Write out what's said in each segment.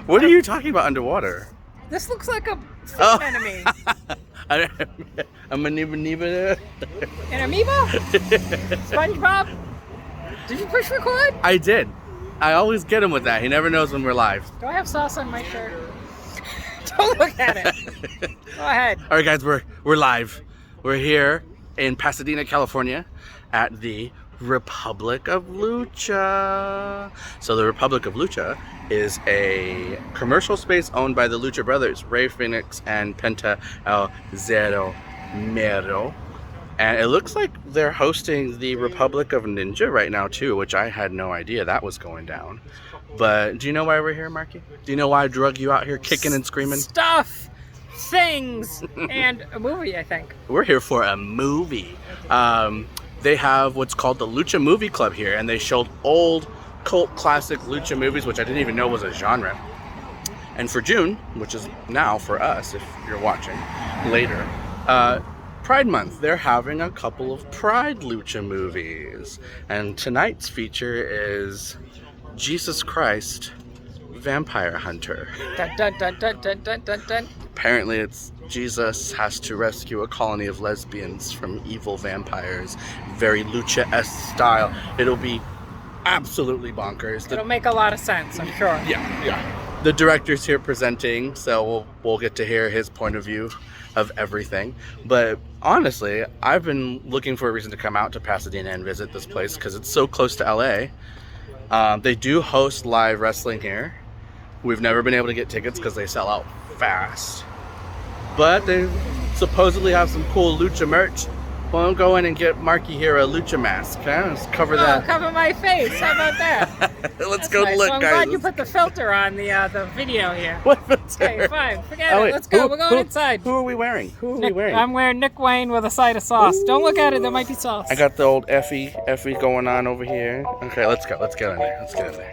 What are you talking about underwater? This looks like a Oh. enemy. I'm an amoeba. An amoeba? SpongeBob? Did you push record? I did. I always get him with that. He never knows when we're live. Do I have sauce on my shirt? Don't look at it. Go ahead. All right, guys, we're live. We're here in Pasadena, California, at the Republic of Lucha. So the Republic of Lucha is a commercial space owned by the Lucha brothers, Ray Phoenix and Penta El Zero Mero. And it looks like they're hosting the Republic of Ninja right now too, which I had no idea that was going down. But do you know why we're here, Marky? Do you know why I drug you out here kicking and screaming? Stuff, things, and a movie, I think. We're here for a movie. They have what's called the Lucha Movie Club here, and they showed old cult classic Lucha movies, which I didn't even know was a genre. And for June, which is now for us, if you're watching later, Pride Month, they're having a couple of Pride Lucha movies. And tonight's feature is Jesus Christ, Vampire Hunter. Dun, dun, dun, dun, dun, dun, dun, dun. Apparently it's Jesus has to rescue a colony of lesbians from evil vampires. Very Lucha-esque style. It'll be absolutely bonkers. It'll make a lot of sense, I'm sure. Yeah. The director's here presenting, so we'll get to hear his point of view of everything. But honestly, I've been looking for a reason to come out to Pasadena and visit this place because it's so close to LA. They do host live wrestling here. We've never been able to get tickets because they sell out fast. But they supposedly have some cool Lucha merch. Well, I'll go in and get Marky here a Lucha mask. Okay? Let's cover that. Cover my face. How about that? Let's That's go nice. look, so I'm guys. glad you put the filter on the video here. What filter? Okay, fine. Forget Oh, it. wait. Let's go. We're going inside. Who are we wearing? Who are we wearing? I'm wearing Nick Wayne with a side of sauce. Ooh. Don't look at it. There might be sauce. I got the old Effie going on over here. Okay, let's go. Let's get in there. Let's get in there.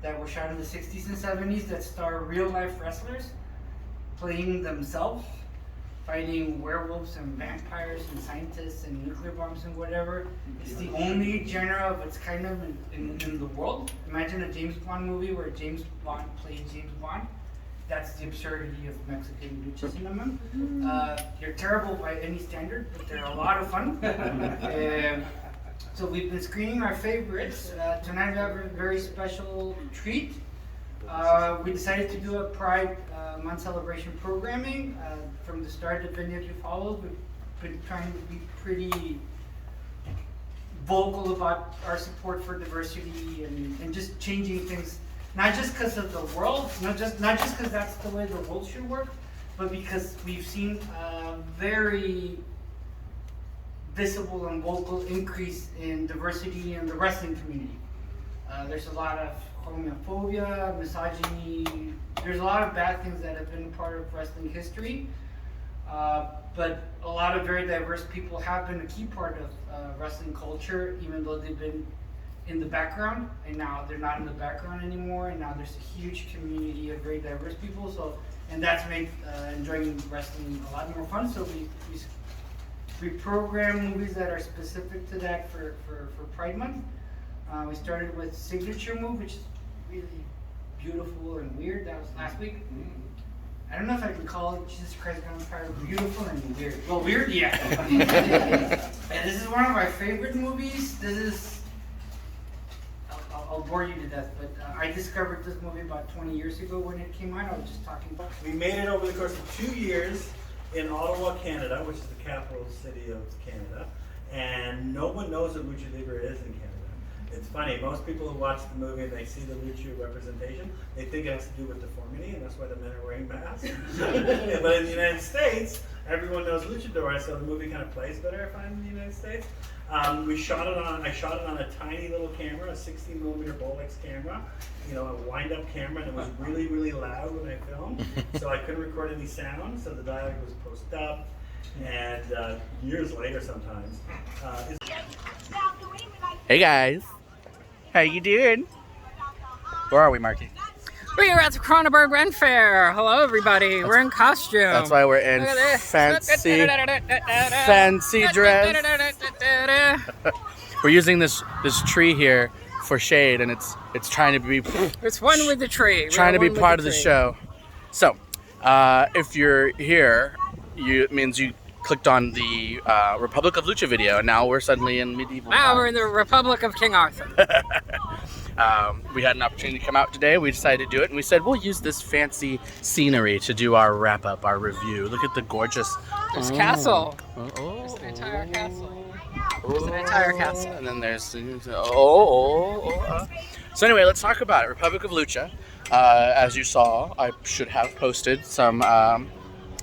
That were shot in the 60s and 70s that star real life wrestlers playing themselves, fighting werewolves and vampires and scientists and nuclear bombs and whatever. It's the only genre of its kind in the world. Imagine a James Bond movie where James Bond plays James Bond. that's the absurdity of Mexican lucha cinema. They're terrible by any standard, but they're a lot of fun. So we've been screening our favorites. Tonight we have a very special treat. We decided to do a Pride Month celebration programming. From the start, if any of you followed, we've been trying to be pretty vocal about our support for diversity and just changing things, not just because of the world, not just because that's the way the world should work, but because we've seen a very visible and vocal increase in diversity in the wrestling community. There's a lot of homophobia, misogyny, there's a lot of bad things that have been part of wrestling history, but a lot of very diverse people have been a key part of wrestling culture, even though they've been in the background, and now they're not in the background anymore, and now there's a huge community of very diverse people, and that's made enjoying wrestling a lot more fun, so we program movies that are specific to that for Pride Month. We started with Signature Move, which is really beautiful and weird. That was last week. I don't know if I can call it Jesus Christ Vampire beautiful and weird. Well, weird, yeah. And this is one of my favorite movies. This is, I'll bore you to death, but I discovered this movie about 20 years ago when it came out. I was just talking about it. We made it over the course of 2 years in Ottawa, Canada, which is the capital city of Canada, and no one knows what Lucha Libre is in Canada. It's funny, most people who watch the movie and they see the Lucha representation, they think it has to do with deformity, and that's why the men are wearing masks. But in the United States, everyone knows luchador, so the movie kind of plays better, I find, in the United States. I shot it on a tiny little camera, a 60mm Bolex camera, a wind-up camera, and it was really, really loud when I filmed, so I couldn't record any sound, so the dialogue was posted up, and years later sometimes. Hey guys, how you doing? Where are we, Marky? We are at the Cronenberg Ren Faire. Hello, everybody. We're in costume. That's why we're in fancy dress. We're using this tree here for shade, and it's trying to be. It's one with the tree. Trying to be part of the show. So, if you're here, it means you clicked on the Republic of Lucha video, and now we're suddenly in medieval Now times. we're in the Republic of King Arthur. We had an opportunity to come out today. We decided to do it, and we said we'll use this fancy scenery to do our wrap-up, our review. Look at the gorgeous... There's castle. There's an entire castle. There's an entire castle. And then there's... So anyway, let's talk about it. Republic of Lucha. As you saw, I should have posted some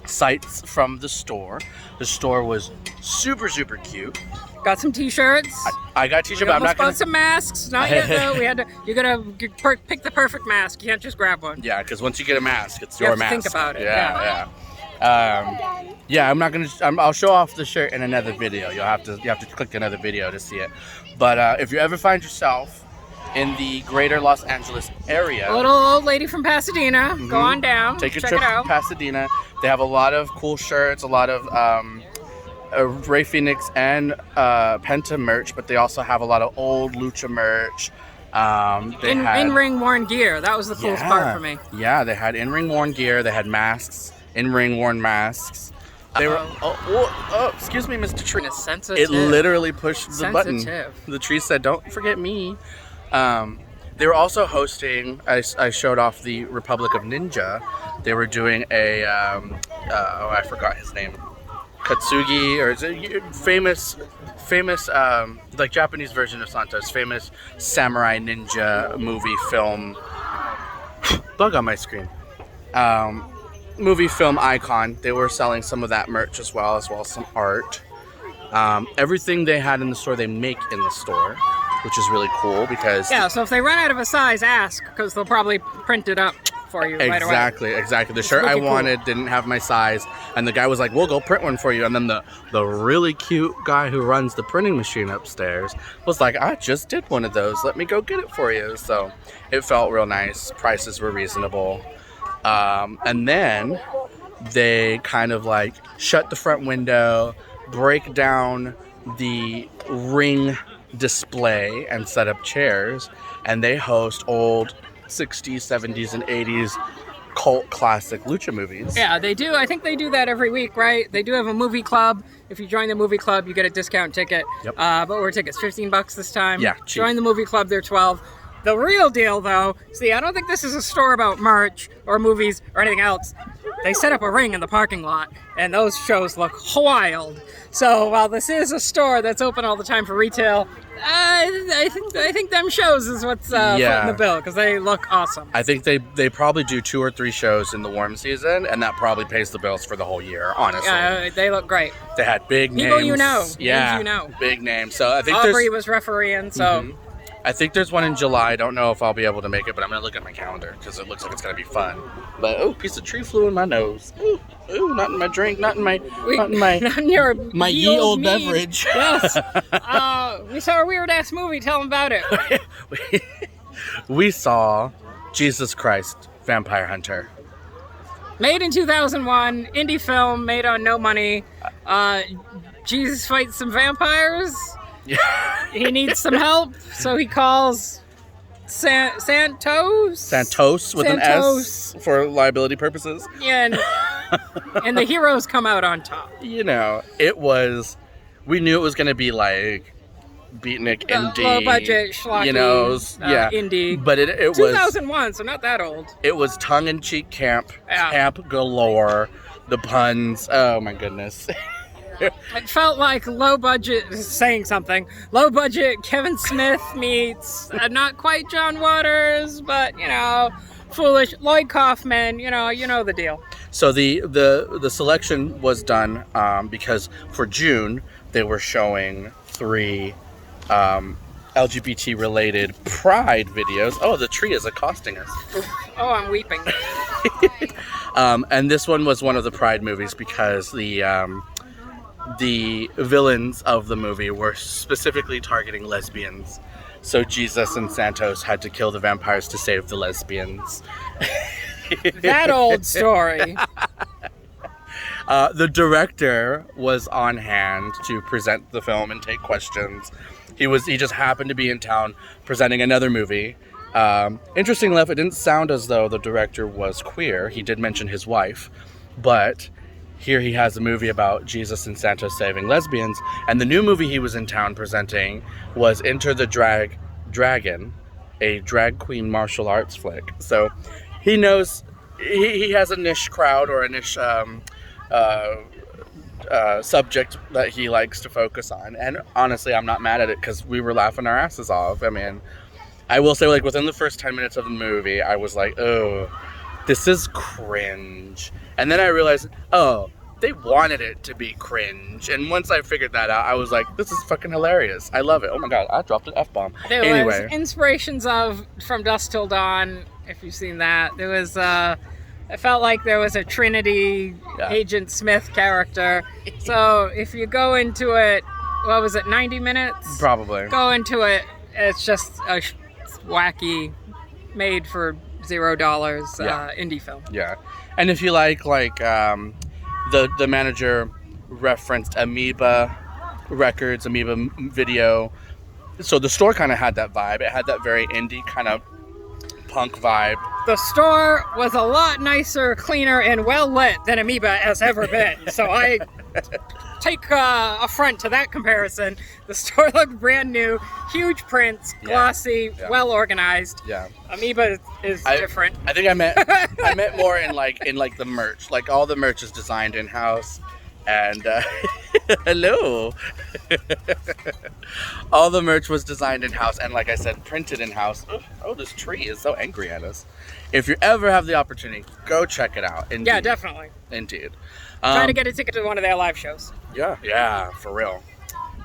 sights from the store. The store was super, super cute. Got some t-shirts. I got t-shirt, but I'm not gonna... some masks. Not yet, though. You gotta pick the perfect mask. You can't just grab one. Yeah, because once you get a mask, it's You your have to mask. think about it. Yeah. I'm not gonna. I'll show off the shirt in another video. You have to click another video to see it. But if you ever find yourself in the greater Los Angeles area, A little old lady from Pasadena. Go on down. take a check trip it to out. Pasadena. They have a lot of cool shirts, a lot of Ray Phoenix and Penta merch, but they also have a lot of old Lucha merch. In-ring worn gear. That was the coolest part for me. Yeah, they had in-ring worn gear. They had masks, in-ring worn masks. They were. Excuse me, Mr. Tree. It's sensitive. It literally pushed the button. Sensitive. The tree said, "Don't forget me." They were also hosting. I showed off the Republic of Ninja. They were doing a. I forgot his name. Katsugi, or is it famous, like Japanese version of Santos, famous samurai ninja movie film. Bug on my screen. Movie film icon. They were selling some of that merch as well as some art. Everything they had in the store, they make in the store, which is really cool because... Yeah, so if they run out of a size, ask, because they'll probably print it up for you right away. Exactly. The shirt I wanted didn't have my size, and the guy was like, we'll go print one for you. And then the really cute guy who runs the printing machine upstairs was like, I just did one of those. Let me go get it for you. So it felt real nice. Prices were reasonable. And then they kind of like shut the front window, break down the ring display and set up chairs, and they host old 60s, 70s, and 80s cult classic lucha movies. Yeah, they do. I think they do that every week, right? They do have a movie club. If you join the movie club, you get a discount ticket. Yep. But what were tickets? $15 this time? Yeah, cheap. Join the movie club, they're 12. The real deal, though, see, I don't think this is a store about merch or movies or anything else. They set up a ring in the parking lot, and those shows look wild. So while this is a store that's open all the time for retail, I think them shows is what's footing the bill, because they look awesome. I think they probably do 2 or 3 shows in the warm season, and that probably pays the bills for the whole year, honestly. Yeah, they look great. They had big names. People you know. Yeah, Names you know. big names. So I think Aubrey was refereeing, so... I think there's one in July. I don't know if I'll be able to make it, but I'm going to look at my calendar because it looks like it's going to be fun. But, oh, piece of tree flew in my nose. Ooh, not in my drink, not in your my ye old mead. beverage. Yes. We saw a weird-ass movie. Tell them about it. We saw Jesus Christ, Vampire Hunter. Made in 2001, indie film made on no money. Jesus fights some vampires. He needs some help, so he calls Santos with an S for liability purposes. And the heroes come out on top. You know, we knew it was going to be like beatnik indie, low budget schlocky, indie. But it was 2001, so not that old. It was tongue-in-cheek camp galore. The puns, oh my goodness. It felt like low budget Kevin Smith meets not quite John Waters, but foolish Lloyd Kaufman, you know the deal. So the selection was done because for June they were showing 3 LGBT related pride videos. Oh, the tree is accosting us. Oh, I'm weeping. And this one was one of the pride movies because the villains of the movie were specifically targeting lesbians. So Jesus and Santos had to kill the vampires to save the lesbians. That old story. The director was on hand to present the film and take questions. He just happened to be in town presenting another movie. Interesting enough, it didn't sound as though the director was queer. He did mention his wife, but here he has a movie about Jesus and Santos saving lesbians, and the new movie he was in town presenting was Enter the Dragon, a drag queen martial arts flick. So he knows he has a niche crowd or a niche subject that he likes to focus on. And honestly, I'm not mad at it because we were laughing our asses off. I mean, I will say, like, within the first 10 minutes of the movie, I was like, oh, this is cringe. And then I realized, oh, they wanted it to be cringe. And once I figured that out, I was like, this is fucking hilarious. I love it. Oh my God, I dropped an F-bomb. There was inspirations of From Dusk Till Dawn, if you've seen that. There was, it felt like there was a Trinity Agent Smith character. So if you go into it, what was it, 90 minutes? Probably. Go into it, it's just a wacky, made for $0 indie film. Yeah. And if you like the manager referenced Amoeba Records, Amoeba Video. So the store kind of had that vibe. It had that very indie kind of punk vibe. The store was a lot nicer, cleaner, and well lit than Amoeba has ever been. So I take affront to that comparison. The store looked brand new, huge prints, glossy, well organized. Yeah. Amoeba is different. I think I meant more in the merch. Like all the merch is designed in house, and hello. All the merch was designed in house, and like I said, printed in house. Oh, this tree is so angry at us. If you ever have the opportunity, go check it out. Indeed. Yeah, definitely. Indeed. Try to get a ticket to one of their live shows. Yeah, for real.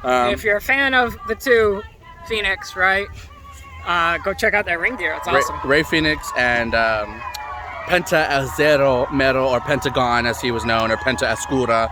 If you're a fan of the two, Phoenix, right? Go check out their ring gear. It's awesome. Ray Phoenix and Penta Azero Mero, or Pentagon as he was known, or Penta Escura.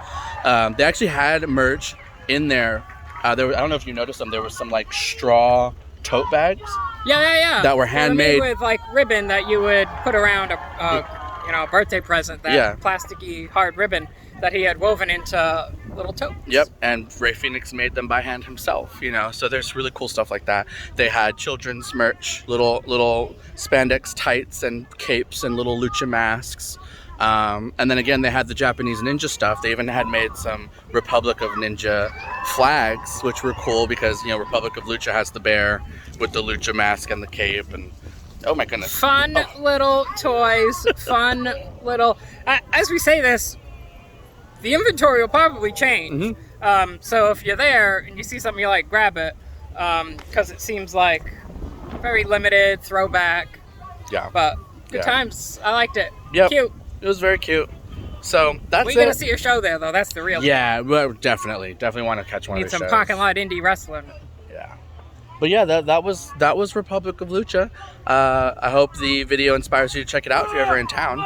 They actually had merch in there. I don't know if you noticed them. There was some like straw tote bags. Yeah. That were handmade with like ribbon that you would put around a birthday present. That plasticky hard ribbon that he had woven into little totes. Yep, and Ray Phoenix made them by hand himself, you know, so there's really cool stuff like that. They had children's merch, little spandex tights and capes and little lucha masks. And then again, they had the Japanese ninja stuff. They even had made some Republic of Ninja flags, which were cool because, you know, Republic of Lucha has the bear with the lucha mask and the cape, and oh my goodness. Fun little toys, fun little... as we say this, the inventory will probably change. So if you're there and you see something you like, grab it. Because it seems like very limited, throwback. Yeah. But good Yeah. times. I liked it. Yep. Cute. It was very cute. So that's We're going it. to see your show there, though. That's the real Yeah, well, definitely want to catch one Need of the some shows. parking lot indie wrestling. Yeah. But yeah, that was Republic of Lucha. I hope the video inspires you to check it out if you're ever in town.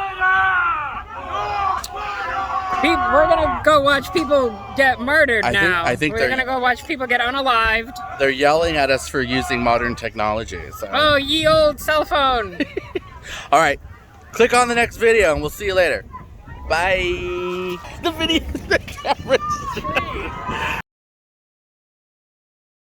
We're gonna go watch people get murdered now. I think we're they're- gonna go watch people get unalived. They're yelling at us for using modern technology. So. Oh, ye old cell phone. All right, click on the next video and we'll see you later. Bye. The video, the camera's straight.